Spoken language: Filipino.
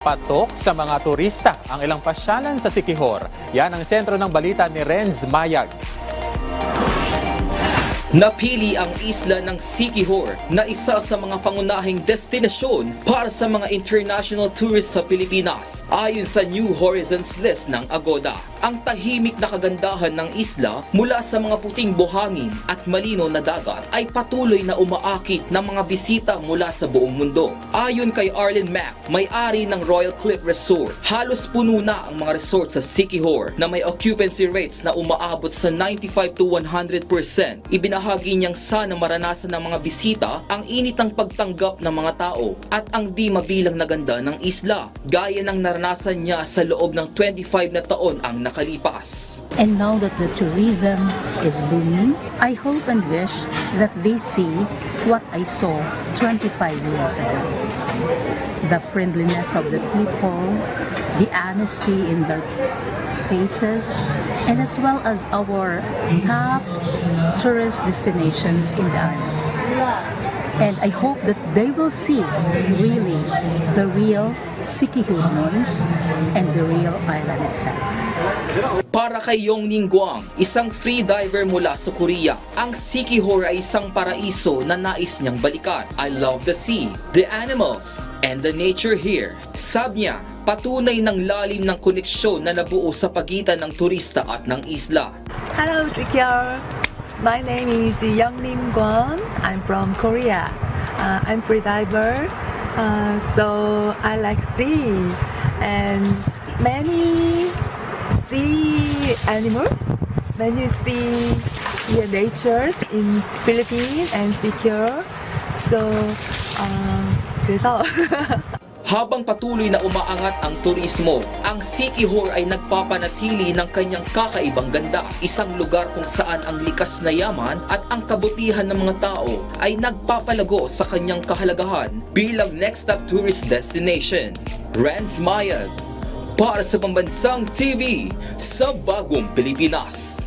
Patok sa mga turista ang ilang pasyalan sa Siquijor. Yan ang sentro ng balita ni Renz Mayag. Napili ang isla ng Siquijor na isa sa mga pangunahing destinasyon para sa mga international tourists sa Pilipinas ayon sa New Horizons list ng Agoda. Ang tahimik na kagandahan ng isla mula sa mga puting buhangin at malino na dagat ay patuloy na umaakit ng mga bisita mula sa buong mundo. Ayon kay Arlen Mac, may-ari ng Royal Cliff Resort, halos puno na ang mga resort sa Siquijor na may occupancy rates na umaabot sa 95 to 100%. Ibinahagi niyang sana maranasan ng mga bisita ang init ng pagtanggap ng mga tao at ang di mabilang na ganda ng isla, gaya ng naranasan niya sa loob ng 25 na taon ang nakalipas. And now that the tourism is booming, I hope and wish that they see what I saw 25 years ago. The friendliness of the people, the honesty in their faces, and as well as our top tourist destinations in the island. And I hope that they will see really the real Siquijornons and the real island itself. Para kay Yong Ningguang, isang free diver mula sa Korea, ang Siquijor ay isang paraiso na nais niyang balikan. I love the sea, the animals, and the nature here. Sabi niya, patunay ng lalim ng koneksyon na nabuo sa pagitan ng turista at ng isla. Hello, Siquijor. My name is Young Nim Kwon. I'm from Korea. I'm free diver, so I like sea and many sea animals. Many sea natures in Philippines and Siquijor. So, 그래서. Habang patuloy na umaangat ang turismo, ang Siquijor ay nagpapanatili ng kanyang kakaibang ganda. Isang lugar kung saan ang likas na yaman at ang kabutihan ng mga tao ay nagpapalago sa kanyang kahalagahan bilang next top tourist destination. Renz Mayag, para sa Pambansang TV sa Bagong Pilipinas.